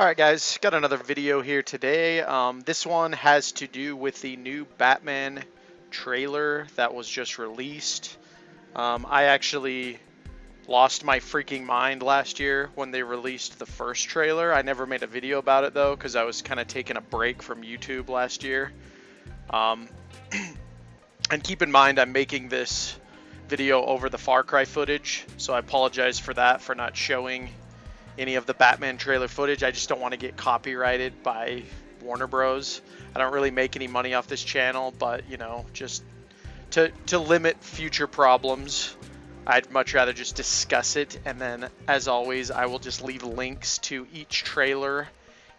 Alright guys, got another video here today. This one has to do with the new Batman trailer that was just released. I actually lost my freaking mind last year when they released the first trailer. I never made a video about it though because I was kind of taking a break from YouTube last year. And keep in mind I'm making this video over the Far Cry footage, so I apologize for that, for not showing any of the Batman trailer footage. I just don't want to get copyrighted by Warner Bros. I don't really make any money off this channel, but you know, just to limit future problems, I'd much rather just discuss it. And then as always, I will just leave links to each trailer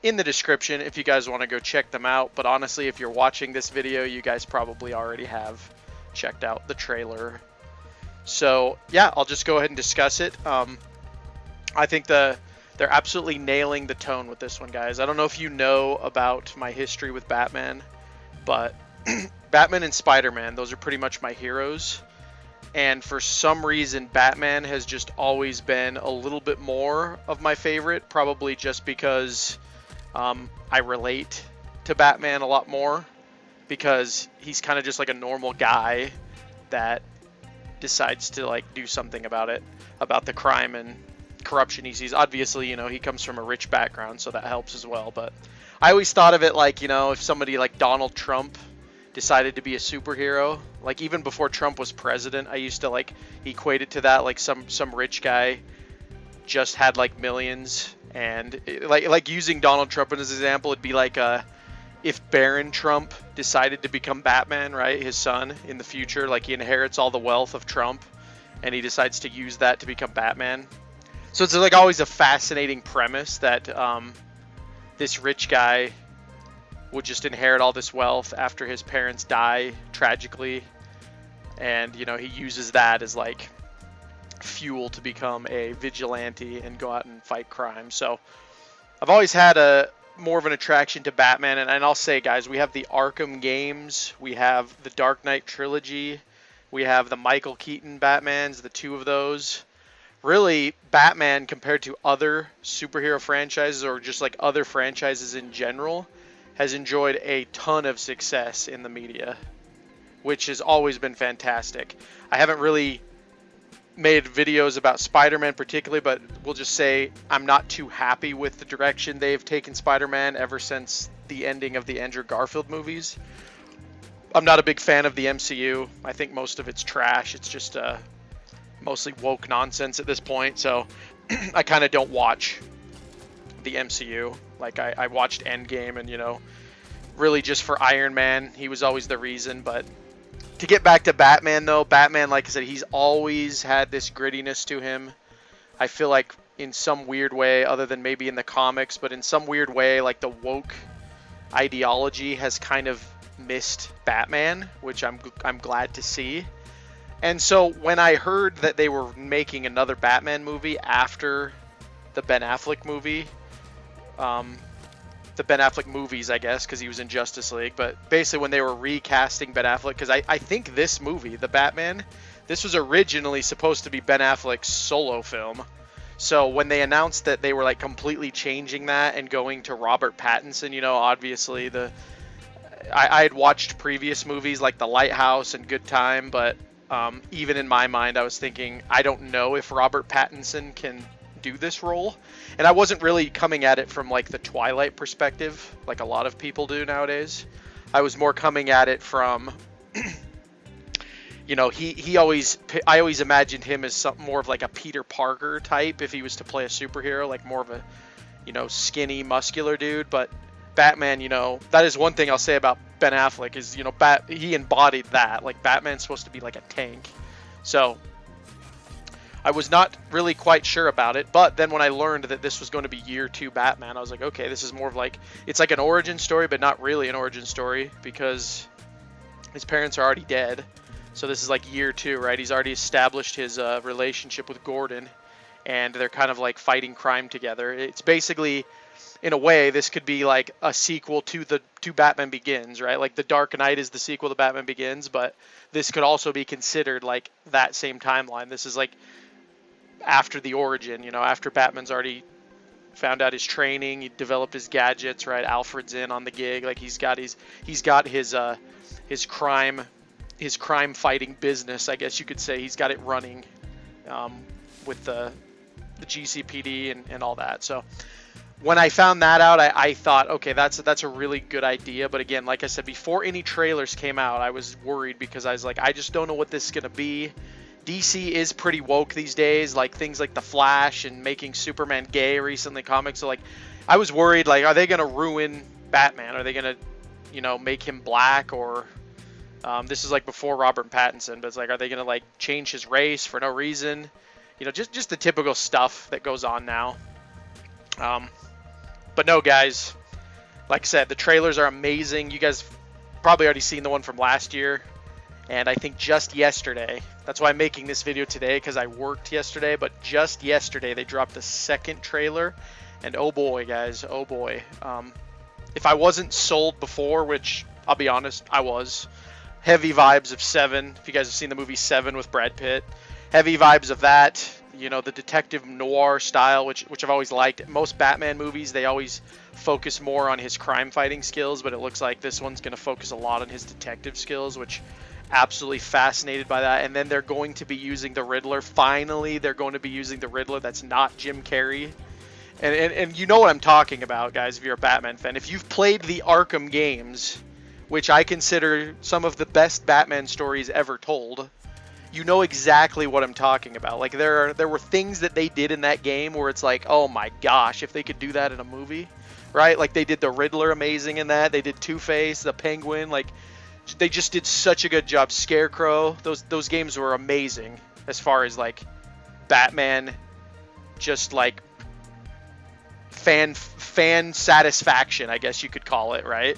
in the description if you guys want to go check them out. But honestly, if you're watching this video, you guys probably already have checked out the trailer. So yeah, I'll just go ahead and discuss it. I think they're absolutely nailing the tone with this one, guys. I don't know if you know about my history with Batman, but Batman and Spider-Man, those are pretty much my heroes. And for some reason, Batman has just always been a little bit more of my favorite, probably just because I relate to Batman a lot more, because he's kind of just like a normal guy that decides to like do something about it, about the crime and corruption he sees. Obviously, you know, he comes from a rich background, so that helps as well. But I always thought of it like, you know, if somebody like Donald Trump decided to be a superhero, like even before Trump was president, I used to like equate it to that, like some rich guy just had like millions, and like using Donald Trump as an example, it'd be like if Baron Trump decided to become Batman, right, his son in the future, like he inherits all the wealth of Trump and he decides to use that to become Batman. So it's like always a fascinating premise that this rich guy would just inherit all this wealth after his parents die tragically, and you know, he uses that as like fuel to become a vigilante and go out and fight crime. So I've always had a more of an attraction to Batman, and I'll say, guys, we have the Arkham games, we have the Dark Knight trilogy, we have the Michael Keaton Batmans, the two of those. Really, Batman, compared to other superhero franchises or just like other franchises in general, has enjoyed a ton of success in the media, which has always been fantastic. I haven't really made videos about Spider-Man particularly, but we'll just say I'm not too happy with the direction they've taken Spider-Man ever since the ending of the Andrew Garfield movies. I'm not a big fan of the MCU. I think most of it's trash. It's just mostly woke nonsense at this point, so I kind of don't watch the MCU. Like I watched Endgame, and you know, really just for Iron Man, he was always the reason. But to get back to Batman though, Batman, like I said, he's always had this grittiness to him. I feel like in some weird way, other than maybe in the comics, but in some weird way, like the woke ideology has kind of missed Batman, which I'm glad to see. And so when I heard that they were making another Batman movie after the Ben Affleck movie, the Ben Affleck movies, I guess, because he was in Justice League, but basically when they were recasting Ben Affleck, because I think this movie, the Batman, this was originally supposed to be Ben Affleck's solo film. So when they announced that they were like completely changing that and going to Robert Pattinson, you know, obviously I had watched previous movies like The Lighthouse and Good Time, but even in my mind, I was thinking, I don't know if Robert Pattinson can do this role. And I wasn't really coming at it from like the Twilight perspective, like a lot of people do nowadays. I was more coming at it from, you know, I always imagined him as something more of like a Peter Parker type if he was to play a superhero, like more of a, you know, skinny, muscular dude. But Batman, you know, that is one thing I'll say about Ben Affleck is, you know, he embodied that. Like Batman's supposed to be like a tank. So I was not really quite sure about it, but then when I learned that this was going to be year 2 Batman, I was like, okay, this is more of like, it's like an origin story, but not really an origin story because his parents are already dead. So this is like year 2, right? He's already established his relationship with Gordon, and they're kind of like fighting crime together. It's basically, in a way, this could be like a sequel to Batman Begins, right? Like The Dark Knight is the sequel to Batman Begins, but this could also be considered like that same timeline. This is like after the origin, you know, after Batman's already found out his training, he developed his gadgets, right? Alfred's in on the gig, like he's got his crime fighting business, I guess you could say. He's got it running with the GCPD and all that. So when I found that out, I thought, okay, that's a really good idea. But again, like I said, before any trailers came out, I was worried because I was like, I just don't know what this is gonna be. DC is pretty woke these days, like things like The Flash and making Superman gay recently, comics. So like, I was worried, like, are they gonna ruin Batman? Are they gonna, make him black? Or this is like before Robert Pattinson, but it's like, are they gonna like change his race for no reason? Just the typical stuff that goes on now. But no, guys, like I said, the trailers are amazing. You guys probably already seen the one from last year. And I think just yesterday, that's why I'm making this video today, because I worked yesterday, but just yesterday they dropped the second trailer. And oh boy, guys, oh boy. If I wasn't sold before, which I'll be honest, I was, heavy vibes of Seven. If you guys have seen the movie Seven with Brad Pitt, heavy vibes of that. The detective noir style, which I've always liked. Most Batman movies, they always focus more on his crime fighting skills, but it looks like this one's going to focus a lot on his detective skills, which absolutely fascinated by that. And then they're going to be using the Riddler. Finally, they're going to be using the Riddler that's not Jim Carrey. And you know what I'm talking about, guys, if you're a Batman fan. If you've played the Arkham games, which I consider some of the best Batman stories ever told, you know exactly what I'm talking about. Like, there were things that they did in that game where it's like, oh my gosh, if they could do that in a movie, right? Like, they did the Riddler amazing in that. They did Two-Face, the Penguin. Like, they just did such a good job. Scarecrow, those games were amazing as far as like Batman, just like fan satisfaction, I guess you could call it, right?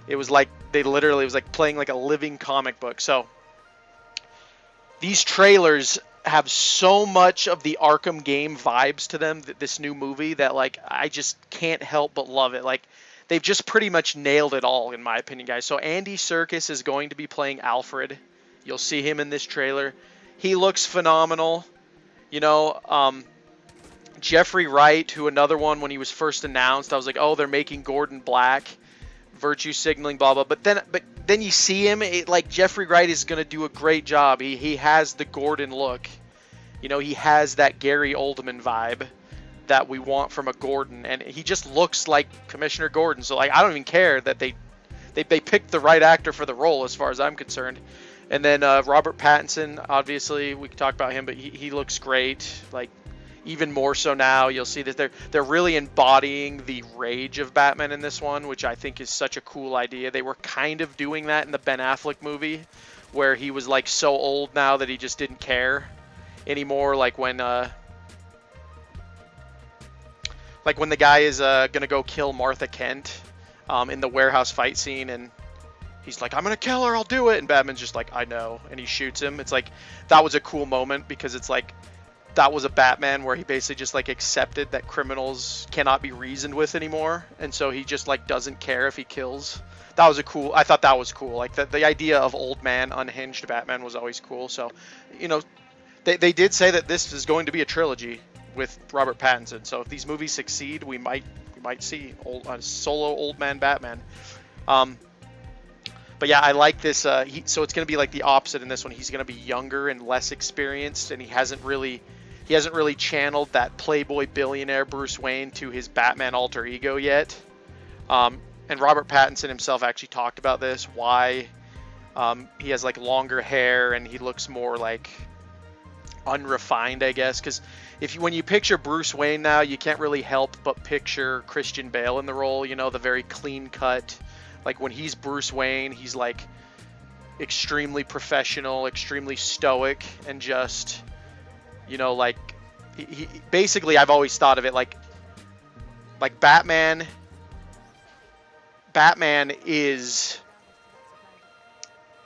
It was like it was like playing like a living comic book. So these trailers have so much of the Arkham game vibes to them, this new movie, that like I just can't help but love it. Like, they've just pretty much nailed it all, in my opinion, guys. So Andy Serkis is going to be playing Alfred. You'll see him in this trailer. He looks phenomenal. Jeffrey Wright, who another one, when he was first announced, I was like, oh, they're making Gordon black, virtue signaling, blah, blah. But then you see him, like, Jeffrey Wright is going to do a great job. He has the Gordon look. He has that Gary Oldman vibe that we want from a Gordon, and he just looks like Commissioner Gordon. So like, I don't even care that they picked the right actor for the role, as far as I'm concerned. And then Robert Pattinson, obviously we could talk about him, but he looks great. Like, even more so now, you'll see that they're really embodying the rage of Batman in this one, which I think is such a cool idea. They were kind of doing that in the Ben Affleck movie, where he was like so old now that he just didn't care anymore. Like when the guy is gonna go kill Martha Kent in the warehouse fight scene, and he's like, I'm gonna kill her, I'll do it, and Batman's just like, I know, and he shoots him. It's like, that was a cool moment, because it's like, that was a Batman where he basically just like accepted that criminals cannot be reasoned with anymore, and so he just like doesn't care if he kills. I thought that was cool. Like, the idea of old man unhinged Batman was always cool. So they did say that this is going to be a trilogy with Robert Pattinson. So if these movies succeed, we might see a solo old man Batman. But yeah, I like this. So it's going to be like the opposite in this one. He's going to be younger and less experienced, and he hasn't really channeled that playboy billionaire Bruce Wayne to his Batman alter ego yet. And Robert Pattinson himself actually talked about this, why he has like longer hair and he looks more like unrefined, I guess, because when you picture Bruce Wayne now, you can't really help but picture Christian Bale in the role. The very clean cut, like when he's Bruce Wayne, he's like extremely professional, extremely stoic, and just like he basically, I've always thought of it like Batman is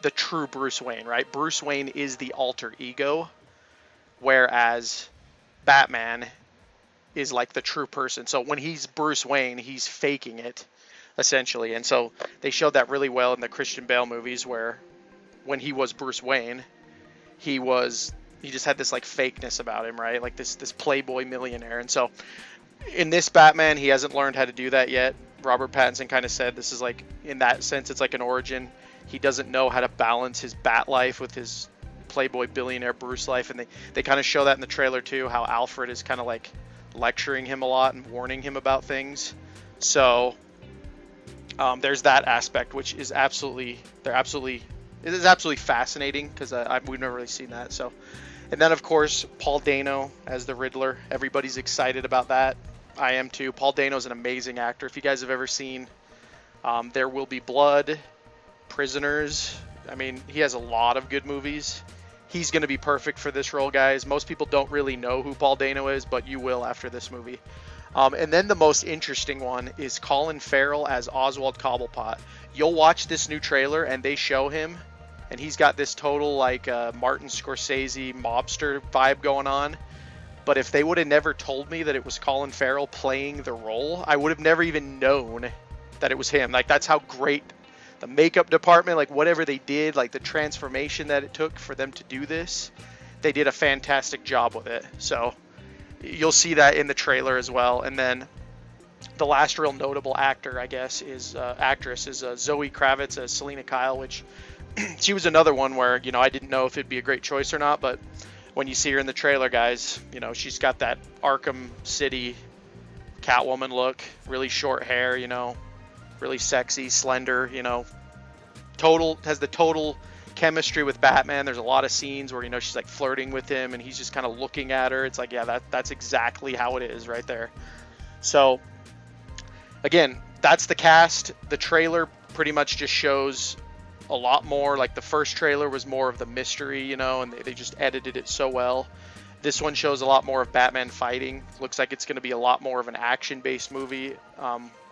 the true Bruce Wayne, right? Bruce Wayne is the alter ego, whereas Batman is like the true person. So when he's Bruce Wayne, he's faking it, essentially. And so they showed that really well in the Christian Bale movies, where when he was Bruce Wayne, he just had this like fakeness about him, right? Like this playboy millionaire. And so in this Batman, he hasn't learned how to do that yet. Robert Pattinson kind of said this is like, in that sense, it's like an origin. He doesn't know how to balance his Bat life with his Playboy billionaire Bruce life, and they kind of show that in the trailer too, how Alfred is kind of like lecturing him a lot and warning him about things. So there's that aspect, which is absolutely fascinating, because we've never really seen that. So, and then of course Paul Dano as the Riddler. Everybody's excited about that. I am too. Paul Dano's an amazing actor. If you guys have ever seen There Will Be Blood, Prisoners, I mean, he has a lot of good movies. He's going to be perfect for this role, guys. Most people don't really know who Paul Dano is, but you will after this movie. And then the most interesting one is Colin Farrell as Oswald Cobblepot. You'll watch this new trailer and they show him, and he's got this total like Martin Scorsese mobster vibe going on. But if they would have never told me that it was Colin Farrell playing the role, I would have never even known that it was him. Like, that's how great the makeup department, like whatever they did, like the transformation that it took for them to do this, they did a fantastic job with it. So you'll see that in the trailer as well. And then the last real notable actor, I guess, is actress is Zoe Kravitz as Selena Kyle, which she was another one where, you know, I didn't know if it'd be a great choice or not, but when you see her in the trailer, guys, you know, she's got that Arkham City Catwoman look, really short hair, you know, really sexy, slender, you know, has the total chemistry with Batman. There's a lot of scenes where, you know, she's like flirting with him and he's just kind of looking at her. It's like, yeah, that's exactly how it is right there. So again, that's the cast. The trailer pretty much just shows a lot more. Like the first trailer was more of the mystery, you know, and they just edited it so well. This one shows a lot more of Batman fighting. Looks like it's going to be a lot more of an action-based movie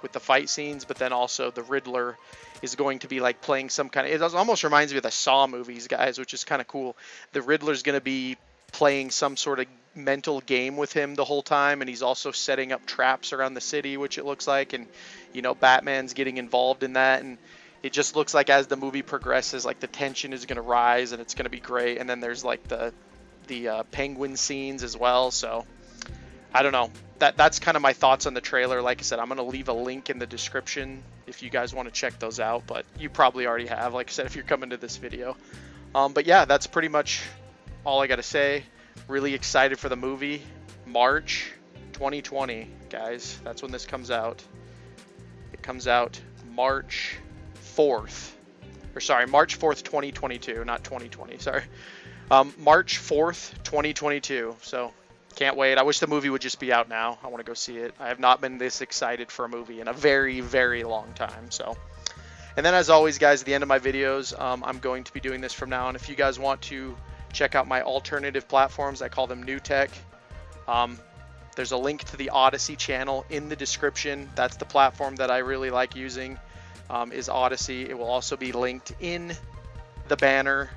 with the fight scenes, but then also the Riddler is going to be like playing some kind of, it almost reminds me of the Saw movies, guys, which is kind of cool. The Riddler's going to be playing some sort of mental game with him the whole time, and he's also setting up traps around the city, which it looks like, and, you know, Batman's getting involved in that, and it just looks like as the movie progresses, like the tension is going to rise and it's going to be great. And then there's like the penguin scenes as well. So I don't know. That's kind of my thoughts on the trailer. Like I said, I'm going to leave a link in the description if you guys want to check those out, but you probably already have, like I said, if you're coming to this video. But yeah, that's pretty much all I got to say. Really excited for the movie. March 2020, guys. That's when this comes out. It comes out March 4th, or sorry, March 4th, 2022, not 2020, sorry. March 4th, 2022. So can't wait. I wish the movie would just be out now. I want to go see it. I have not been this excited for a movie in a very, very long time. So, and then as always, guys, at the end of my videos, I'm going to be doing this from now on. If you guys want to check out my alternative platforms, I call them New Tech. There's a link to the Odyssey channel in the description. That's the platform that I really like using. Is Odyssey. It will also be linked in the banner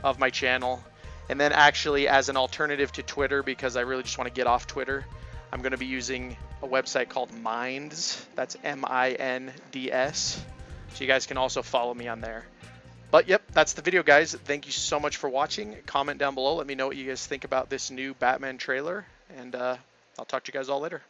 of my channel. And then actually as an alternative to Twitter, because I really just want to get off Twitter, I'm going to be using a website called Minds. That's MINDS. So you guys can also follow me on there. But yep, that's the video, guys. Thank you so much for watching. Comment down below. Let me know what you guys think about this new Batman trailer. And I'll talk to you guys all later.